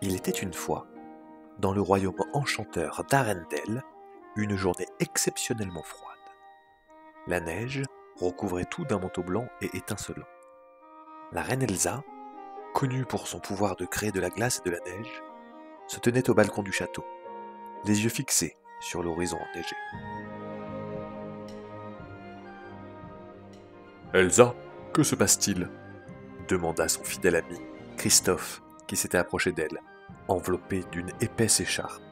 Il était une fois, dans le royaume enchanteur d'Arendelle, une journée exceptionnellement froide. La neige recouvrait tout d'un manteau blanc et étincelant. La reine Elsa, connue pour son pouvoir de créer de la glace et de la neige, se tenait au balcon du château, les yeux fixés sur l'horizon enneigé. « Elsa, que se passe-t-il » demanda son fidèle ami, Christophe, qui s'était approché d'elle, enveloppé d'une épaisse écharpe.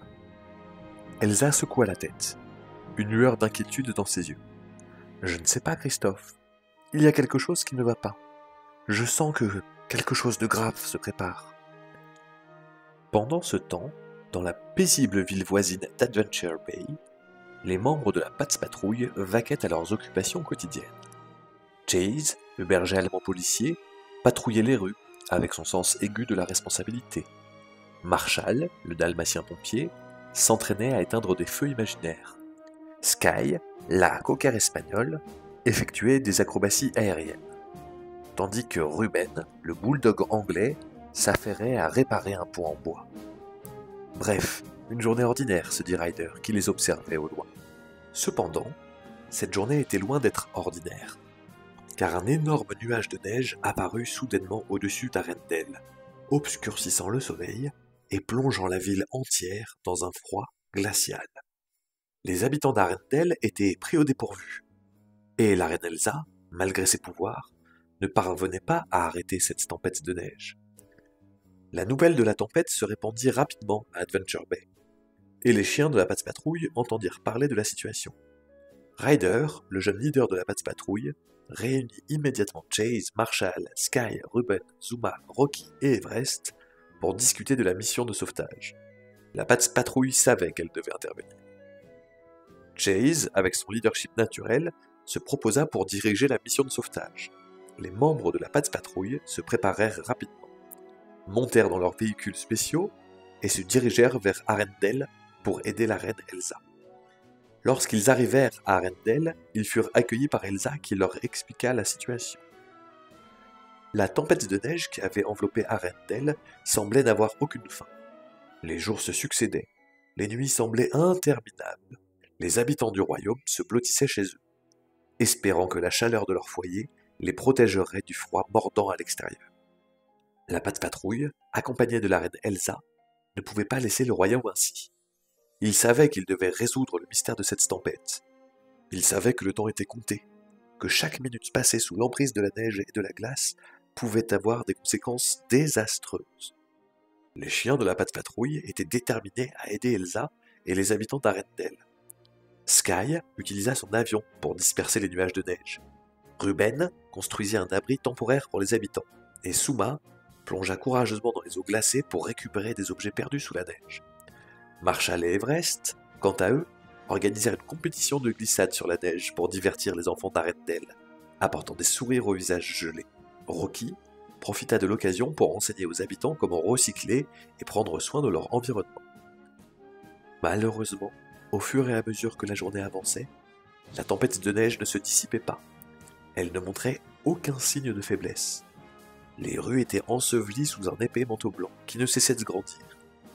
Elsa secoua la tête, une lueur d'inquiétude dans ses yeux. « Je ne sais pas, Christophe. Il y a quelque chose qui ne va pas. Je sens que quelque chose de grave se prépare. » Pendant ce temps, dans la paisible ville voisine d'Adventure Bay, les membres de la Pats Patrouille vaquaient à leurs occupations quotidiennes. Chase, le berger allemand policier, patrouillait les rues avec son sens aigu de la responsabilité. Marshall, le dalmatien pompier, s'entraînait à éteindre des feux imaginaires. Sky, la coquère espagnole, effectuait des acrobaties aériennes. Tandis que Ruben, le bulldog anglais, s'affairait à réparer un pont en bois. Bref, une journée ordinaire, se dit Ryder, qui les observait au loin. Cependant, cette journée était loin d'être ordinaire, car un énorme nuage de neige apparut soudainement au-dessus d'Arendelle, obscurcissant le soleil et plongeant la ville entière dans un froid glacial. Les habitants d'Arendelle étaient pris au dépourvu, et la reine Elsa, malgré ses pouvoirs, ne parvenait pas à arrêter cette tempête de neige. La nouvelle de la tempête se répandit rapidement à Adventure Bay, et les chiens de la Pats Patrouille entendirent parler de la situation. Ryder, le jeune leader de la Pats Patrouille, réunit immédiatement Chase, Marshall, Sky, Ruben, Zuma, Rocky et Everest pour discuter de la mission de sauvetage. La Pats Patrouille savait qu'elle devait intervenir. Chase, avec son leadership naturel, se proposa pour diriger la mission de sauvetage. Les membres de la Pats Patrouille se préparèrent rapidement, montèrent dans leurs véhicules spéciaux et se dirigèrent vers Arendelle pour aider la reine Elsa. Lorsqu'ils arrivèrent à Arendelle, ils furent accueillis par Elsa qui leur expliqua la situation. La tempête de neige qui avait enveloppé Arendelle semblait n'avoir aucune fin. Les jours se succédaient, les nuits semblaient interminables. Les habitants du royaume se blottissaient chez eux, espérant que la chaleur de leur foyer les protégerait du froid mordant à l'extérieur. La Pats Patrouille, accompagnée de la reine Elsa, ne pouvait pas laisser le royaume ainsi. Ils savaient qu'ils devaient résoudre le mystère de cette tempête. Ils savaient que le temps était compté, que chaque minute passée sous l'emprise de la neige et de la glace pouvait avoir des conséquences désastreuses. Les chiens de la Pats Patrouille étaient déterminés à aider Elsa et les habitants d'Arendelle. Sky utilisa son avion pour disperser les nuages de neige. Ruben construisit un abri temporaire pour les habitants, et Zuma plongea courageusement dans les eaux glacées pour récupérer des objets perdus sous la neige. Marshall et Everest, quant à eux, organisèrent une compétition de glissade sur la neige pour divertir les enfants d'Arendelle, apportant des sourires au visage gelé. Rocky profita de l'occasion pour enseigner aux habitants comment recycler et prendre soin de leur environnement. Malheureusement, au fur et à mesure que la journée avançait, la tempête de neige ne se dissipait pas. Elle ne montrait aucun signe de faiblesse. Les rues étaient ensevelies sous un épais manteau blanc qui ne cessait de grandir,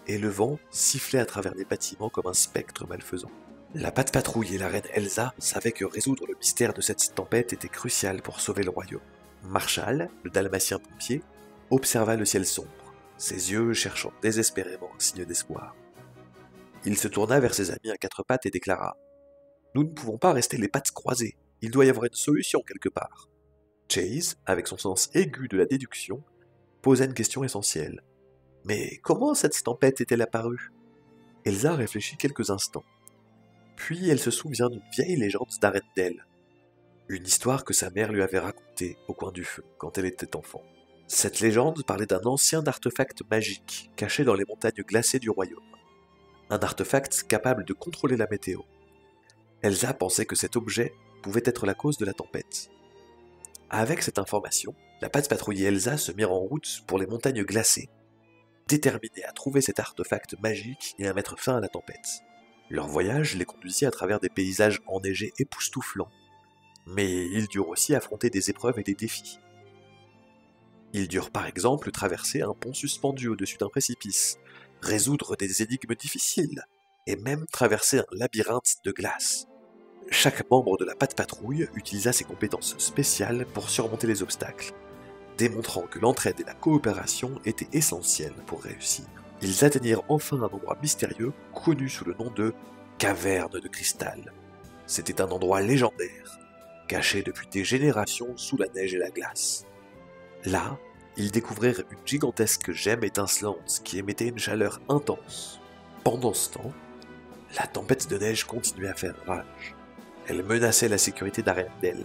et le vent sifflait à travers les bâtiments comme un spectre malfaisant. La Pats Patrouille et la reine Elsa savaient que résoudre le mystère de cette tempête était crucial pour sauver le royaume. Marshall, le dalmatien pompier, observa le ciel sombre, ses yeux cherchant désespérément un signe d'espoir. Il se tourna vers ses amis à quatre pattes et déclara « Nous ne pouvons pas rester les pattes croisées, il doit y avoir une solution quelque part. » Chase, avec son sens aigu de la déduction, posa une question essentielle. « Mais comment cette tempête est-elle apparue ?» Elsa réfléchit quelques instants. Puis elle se souvient d'une vieille légende d'Arendelle, une histoire que sa mère lui avait racontée au coin du feu quand elle était enfant. Cette légende parlait d'un ancien artefact magique caché dans les montagnes glacées du royaume. Un artefact capable de contrôler la météo. Elsa pensait que cet objet pouvait être la cause de la tempête. Avec cette information, la Pats Patrouille et Elsa se mirent en route pour les montagnes glacées, déterminés à trouver cet artefact magique et à mettre fin à la tempête. Leur voyage les conduisit à travers des paysages enneigés époustouflants, mais ils durent aussi affronter des épreuves et des défis. Ils durent par exemple traverser un pont suspendu au-dessus d'un précipice, résoudre des énigmes difficiles, et même traverser un labyrinthe de glace. Chaque membre de la Patte Patrouille utilisa ses compétences spéciales pour surmonter les obstacles, démontrant que l'entraide et la coopération étaient essentielles pour réussir. Ils atteignirent enfin un endroit mystérieux connu sous le nom de Caverne de Cristal. C'était un endroit légendaire, caché depuis des générations sous la neige et la glace. Là, ils découvrirent une gigantesque gemme étincelante qui émettait une chaleur intense. Pendant ce temps, la tempête de neige continuait à faire rage. Elle menaçait la sécurité d'Arendelle.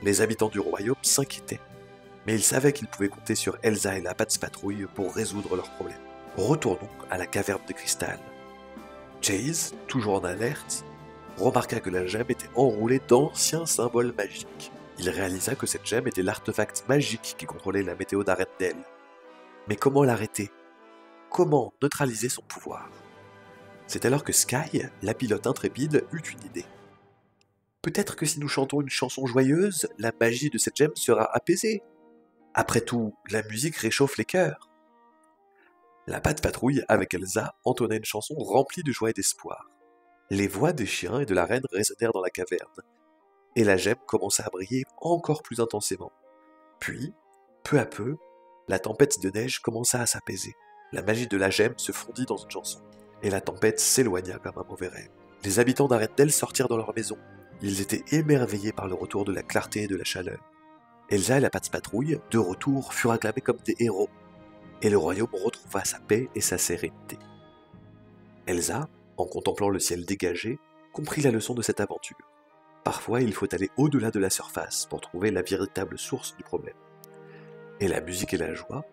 Les habitants du royaume s'inquiétaient, mais ils savaient qu'ils pouvaient compter sur Elsa et la Patte Patrouille pour résoudre leurs problèmes. Retournons à la caverne de cristal. Chase, toujours en alerte, remarqua que la gemme était enroulée d'anciens symboles magiques. Il réalisa que cette gemme était l'artefact magique qui contrôlait la météo d'Arendelle. Mais comment l'arrêter? Comment neutraliser son pouvoir? C'est alors que Sky, la pilote intrépide, eut une idée. Peut-être que si nous chantons une chanson joyeuse, la magie de cette gemme sera apaisée. Après tout, la musique réchauffe les cœurs. La Patte Patrouille, avec Elsa, entonna une chanson remplie de joie et d'espoir. Les voix des chiens et de la reine résonnèrent dans la caverne, et la gemme commença à briller encore plus intensément. Puis, peu à peu, la tempête de neige commença à s'apaiser. La magie de la gemme se fondit dans une chanson, et la tempête s'éloigna comme un mauvais rêve. Les habitants d'Arendelle sortirent dans leur maison. Ils étaient émerveillés par le retour de la clarté et de la chaleur. Elsa et la Patte Patrouille, de retour, furent acclamés comme des héros, et le royaume retrouva sa paix et sa sérénité. Elsa, en contemplant le ciel dégagé, comprit la leçon de cette aventure. Parfois, il faut aller au-delà de la surface pour trouver la véritable source du problème. Et la musique et la joie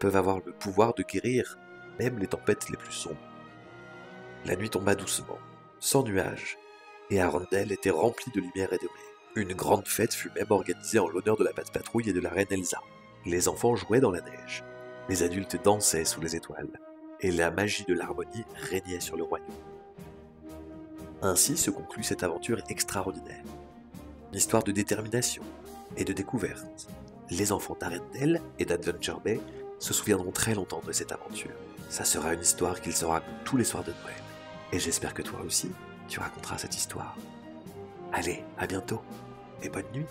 peuvent avoir le pouvoir de guérir même les tempêtes les plus sombres. La nuit tomba doucement, sans nuages, et Arendelle était remplie de lumière et de rire. Une grande fête fut même organisée en l'honneur de la Patte Patrouille et de la reine Elsa. Les enfants jouaient dans la neige, les adultes dansaient sous les étoiles, et la magie de l'harmonie régnait sur le royaume. Ainsi se conclut cette aventure extraordinaire. Une histoire de détermination et de découverte. Les enfants d'Arendelle et d'Adventure Bay se souviendront très longtemps de cette aventure. Ça sera une histoire qu'ils se racontent tous les soirs de Noël. Et j'espère que toi aussi, tu raconteras cette histoire. Allez, à bientôt, et bonne nuit.